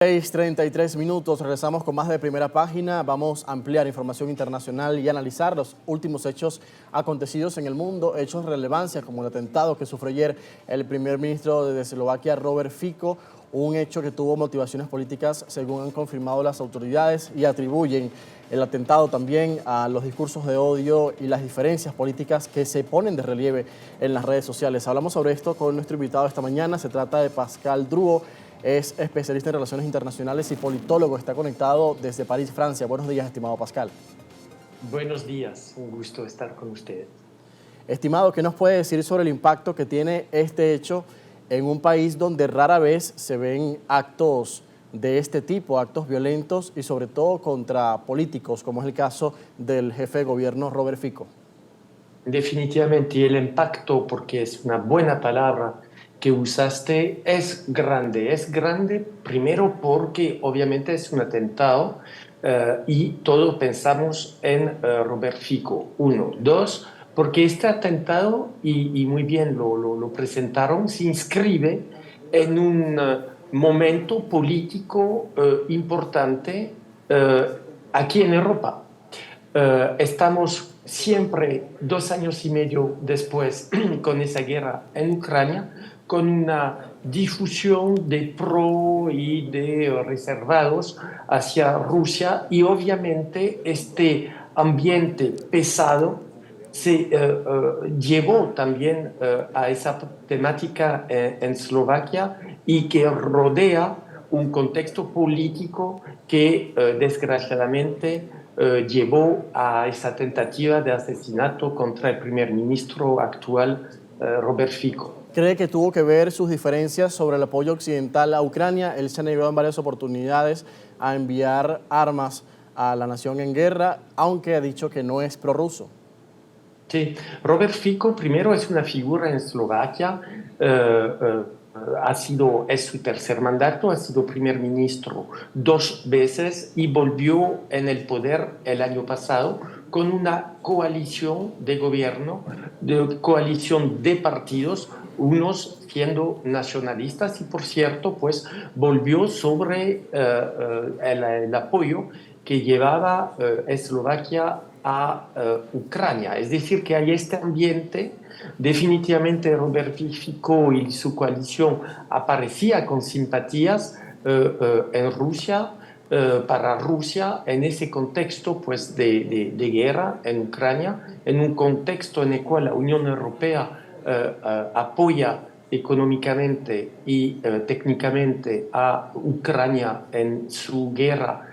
6:33, regresamos con más de Primera Página. Vamos a ampliar información internacional y analizar los últimos hechos acontecidos en el mundo, hechos de relevancia como el atentado que sufrió ayer el primer ministro de Eslovaquia, Robert Fico, un hecho que tuvo motivaciones políticas según han confirmado las autoridades y atribuyen el atentado también a los discursos de odio y las diferencias políticas que se ponen de relieve en las redes sociales. Hablamos sobre esto con nuestro invitado esta mañana, se trata de Pascal Druot. Es especialista en relaciones internacionales y politólogo. Está conectado desde París, Francia. Buenos días, estimado Pascal. Buenos días, un gusto estar con ustedes. Estimado, ¿qué nos puede decir sobre el impacto que tiene este hecho en un país donde rara vez se ven actos de este tipo, actos violentos y sobre todo contra políticos, como es el caso del jefe de gobierno Robert Fico? Definitivamente el impacto, porque es una buena palabra que usaste, es grande. Es grande primero porque obviamente es un atentado y todos pensamos en Robert Fico. Uno. Dos, porque este atentado, y muy bien lo presentaron, se inscribe en un momento político importante aquí en Europa. Estamos siempre 2 años y medio después con esa guerra en Ucrania, con una difusión de pro y de reservados hacia Rusia y obviamente este ambiente pesado se llevó también a esa temática en Eslovaquia y que rodea un contexto político que desgraciadamente llevó a esa tentativa de asesinato contra el primer ministro actual, Robert Fico. ¿Cree que tuvo que ver sus diferencias sobre el apoyo occidental a Ucrania? Él se negó en varias oportunidades a enviar armas a la nación en guerra, aunque ha dicho que no es prorruso. Sí, Robert Fico primero es una figura en Eslovaquia, es su tercer mandato, ha sido primer ministro 2 veces y volvió en el poder el año pasado con una coalición de gobierno, de coalición de partidos, unos siendo nacionalistas y por cierto, pues volvió sobre el apoyo que llevaba Eslovaquia a Ucrania. Es decir, que hay este ambiente. Definitivamente Robert Fico y su coalición aparecía con simpatías en Rusia, para Rusia, en ese contexto pues, de guerra en Ucrania, en un contexto en el cual la Unión Europea apoya económicamente y técnicamente a Ucrania en su guerra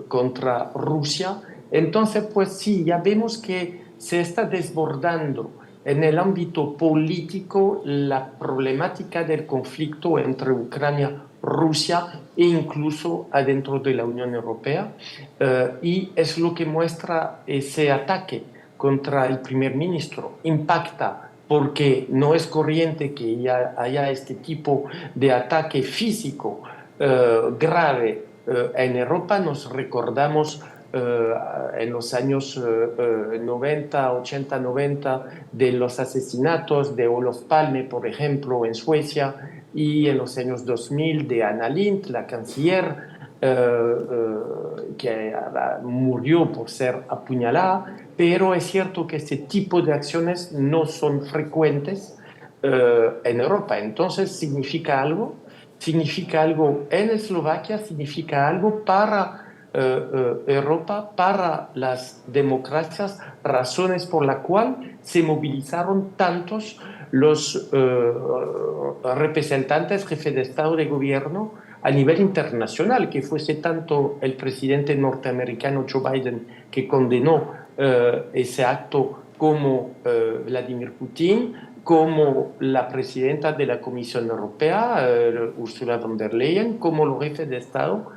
contra Rusia. Entonces, pues sí, ya vemos que se está desbordando en el ámbito político la problemática del conflicto entre Ucrania y Rusia e incluso adentro de la Unión Europea. Y es lo que muestra ese ataque contra el primer ministro. Impacta porque no es corriente que ya haya este tipo de ataque físico grave en Europa. Nos recordamos en los años 90, 80, 90, de los asesinatos de Olof Palme, por ejemplo, en Suecia, y en los años 2000 de Anna Lindh, la canciller, que murió por ser apuñalada, pero es cierto que este tipo de acciones no son frecuentes en Europa. Entonces significa algo en Eslovaquia, significa algo para Europa, para las democracias, razones por la cual se movilizaron tantos los representantes, jefes de Estado, de gobierno a nivel internacional, que fuese tanto el presidente norteamericano Joe Biden que condenó ese acto como Vladimir Putin, como la presidenta de la Comisión Europea, Ursula von der Leyen, como los jefes de Estado.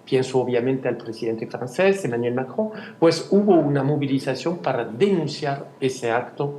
Pienso obviamente al presidente francés, Emmanuel Macron, pues hubo una movilización para denunciar ese acto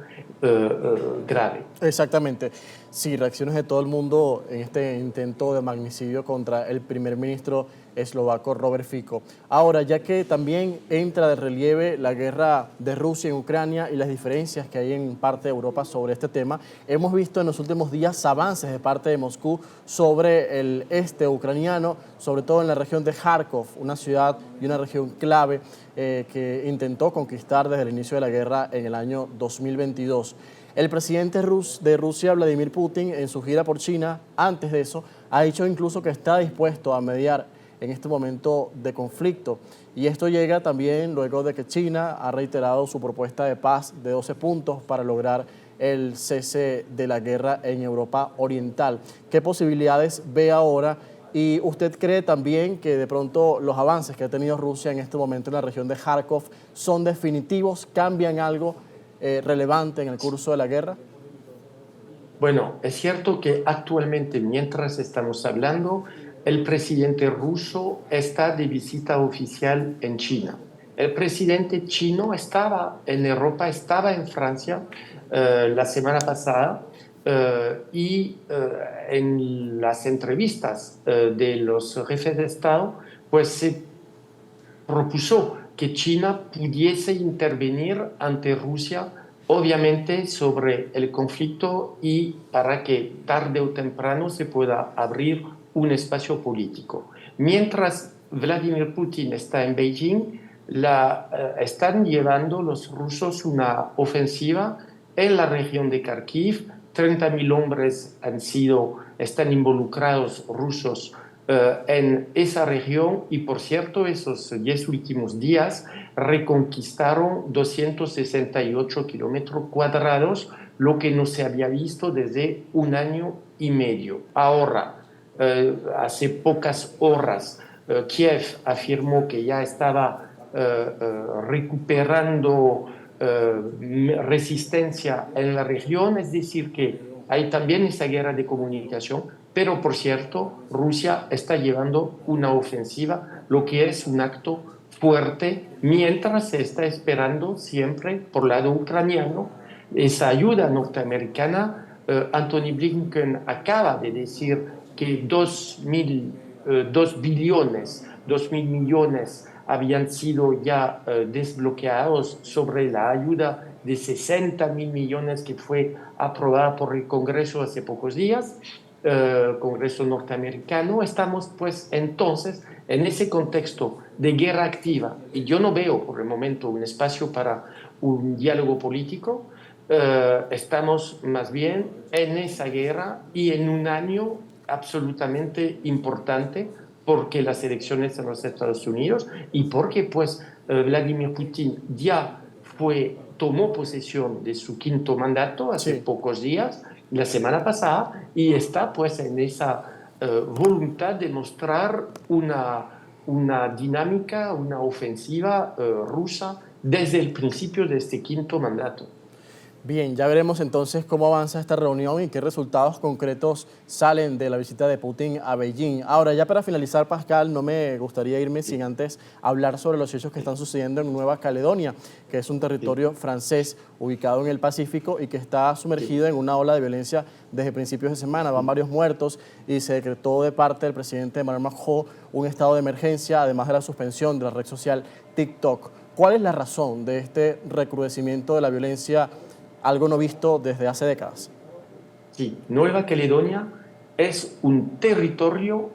grave. Exactamente. Sí, reacciones de todo el mundo en este intento de magnicidio contra el primer ministro eslovaco Robert Fico. Ahora, ya que también entra de relieve la guerra de Rusia en Ucrania y las diferencias que hay en parte de Europa sobre este tema, hemos visto en los últimos días avances de parte de Moscú sobre el este ucraniano, sobre todo en la región de Kharkov, una ciudad y una región clave que intentó conquistar desde el inicio de la guerra en el año 2022. El presidente de Rusia, Vladimir Putin, en su gira por China, antes de eso, ha dicho incluso que está dispuesto a mediar en este momento de conflicto. Y esto llega también luego de que China ha reiterado su propuesta de paz de 12 puntos para lograr el cese de la guerra en Europa Oriental. ¿Qué posibilidades ve ahora? ¿Y usted cree también que de pronto los avances que ha tenido Rusia en este momento en la región de Kharkov son definitivos, cambian algo relevante en el curso de la guerra? Bueno, es cierto que actualmente, mientras estamos hablando, el presidente ruso está de visita oficial en China. El presidente chino estaba en Europa, estaba en Francia la semana pasada y en las entrevistas de los jefes de Estado, pues se propuso que China pudiese intervenir ante Rusia, obviamente sobre el conflicto y para que tarde o temprano se pueda abrir un espacio político. Mientras Vladimir Putin está en Beijing, están llevando los rusos una ofensiva en la región de Kharkiv. 30.000 hombres están involucrados rusos en esa región y, por cierto, esos 10 últimos días reconquistaron 268 kilómetros cuadrados, lo que no se había visto desde un año y medio. Ahora, hace pocas horas, Kiev afirmó que ya estaba recuperando resistencia en la región, es decir, que hay también esa guerra de comunicación, pero por cierto, Rusia está llevando una ofensiva, lo que es un acto fuerte, mientras se está esperando siempre por lado ucraniano esa ayuda norteamericana. Anthony Blinken acaba de decir que 2.000 millones habían sido ya desbloqueados sobre la ayuda de 60.000 millones que fue aprobada por el Congreso hace pocos días, Congreso norteamericano. Estamos pues entonces en ese contexto de guerra activa y yo no veo por el momento un espacio para un diálogo político. Estamos más bien en esa guerra y en un año absolutamente importante porque las elecciones en los Estados Unidos y porque pues Vladimir Putin ya tomó posesión de su quinto mandato hace pocos días, la semana pasada, y está pues en esa voluntad de mostrar una dinámica, una ofensiva rusa desde el principio de este quinto mandato. Bien, ya veremos entonces cómo avanza esta reunión y qué resultados concretos salen de la visita de Putin a Beijing. Ahora, ya para finalizar, Pascal, no me gustaría irme sin antes hablar sobre los hechos que están sucediendo en Nueva Caledonia, que es un territorio francés ubicado en el Pacífico y que está sumergido en una ola de violencia desde principios de semana. Van varios muertos y se decretó de parte del presidente Emmanuel Macron un estado de emergencia, además de la suspensión de la red social TikTok. ¿Cuál es la razón de este recrudecimiento de la violencia, algo no visto desde hace décadas? Sí, Nueva Caledonia es un territorio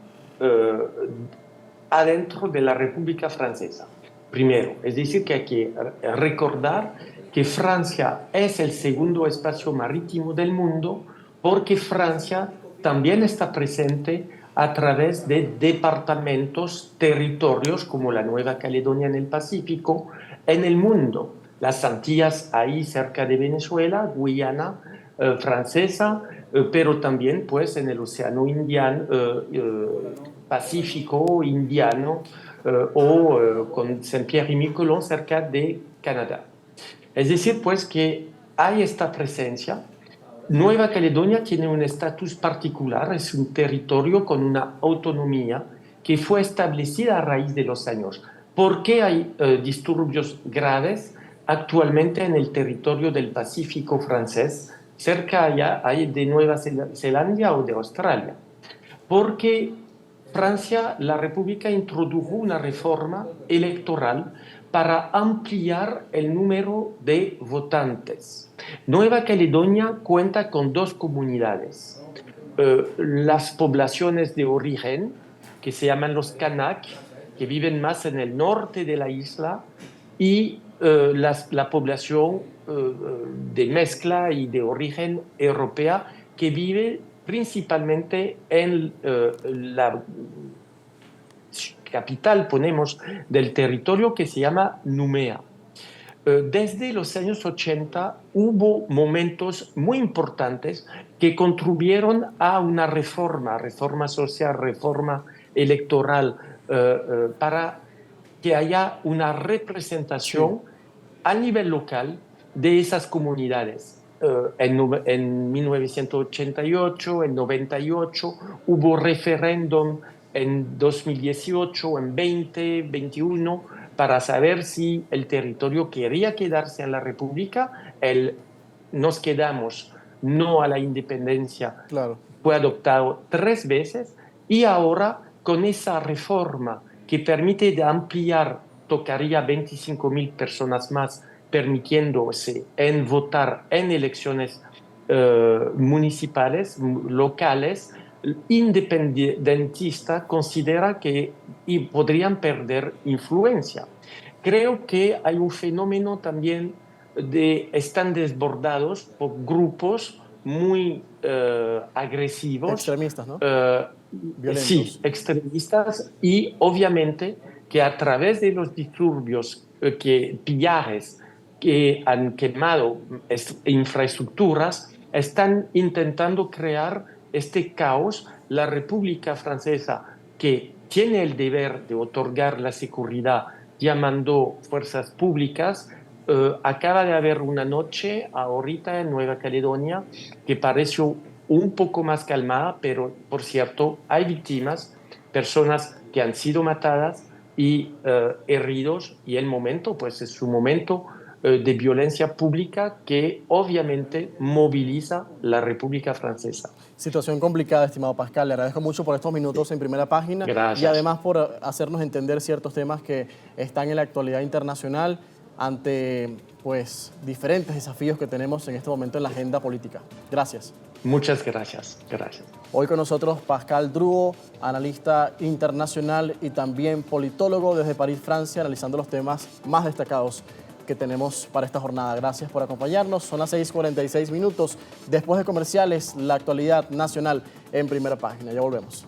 adentro de la República Francesa. Primero, es decir, que hay que recordar que Francia es el segundo espacio marítimo del mundo porque Francia también está presente a través de departamentos, territorios como la Nueva Caledonia en el Pacífico, en el mundo. Las Antillas ahí cerca de Venezuela, Guyana francesa, pero también pues en el Océano Indiano, Pacífico Indiano con Saint-Pierre y Miquelon cerca de Canadá. Es decir, pues que hay esta presencia. Nueva Caledonia tiene un estatus particular, es un territorio con una autonomía que fue establecida a raíz de los años. ¿Por qué hay disturbios graves actualmente en el territorio del Pacífico francés? cerca allá hay de Nueva Zelanda o de Australia, porque Francia, la República introdujo una reforma electoral para ampliar el número de votantes. Nueva Caledonia cuenta con dos comunidades. Las poblaciones de origen, que se llaman los Kanak, que viven más en el norte de la isla, y la población de mezcla y de origen europea, que vive principalmente en la capital, ponemos, del territorio que se llama Nouméa. Desde los años 80 hubo momentos muy importantes que contribuyeron a una reforma social, reforma electoral, para que haya una representación a nivel local de esas comunidades. En 1988, en 98, hubo referéndum en 2018, en 2021, para saber si el territorio quería quedarse en la República. Nos quedamos no a la independencia. Claro. Fue adoptado 3 veces y ahora con esa reforma que permite de ampliar, tocaría 25.000 personas más, permitiéndose votar en elecciones municipales, locales. Independentista considera que podrían perder influencia. Creo que hay un fenómeno también están desbordados por grupos muy agresivos. Extremistas, ¿no? Violentos. Sí, extremistas, y obviamente que a través de los disturbios, pillajes que han quemado infraestructuras, están intentando crear este caos. La República Francesa, que tiene el deber de otorgar la seguridad llamando fuerzas públicas, acaba de haber una noche ahorita en Nueva Caledonia que pareció un poco más calmada, pero por cierto hay víctimas, personas que han sido matadas y heridos, y el momento pues es un momento de violencia pública que obviamente moviliza la República Francesa. Situación complicada, estimado Pascal. Le agradezco mucho por estos minutos en Primera Página. Gracias. Y además por hacernos entender ciertos temas que están en la actualidad internacional ante pues diferentes desafíos que tenemos en este momento en la agenda política. Gracias. Muchas gracias. Gracias. Hoy con nosotros Pascal Drouot, analista internacional y también politólogo desde París, Francia, analizando los temas más destacados que tenemos para esta jornada. Gracias por acompañarnos. Son las 6:46 minutos. Después de comerciales, la actualidad nacional en Primera Página. Ya volvemos.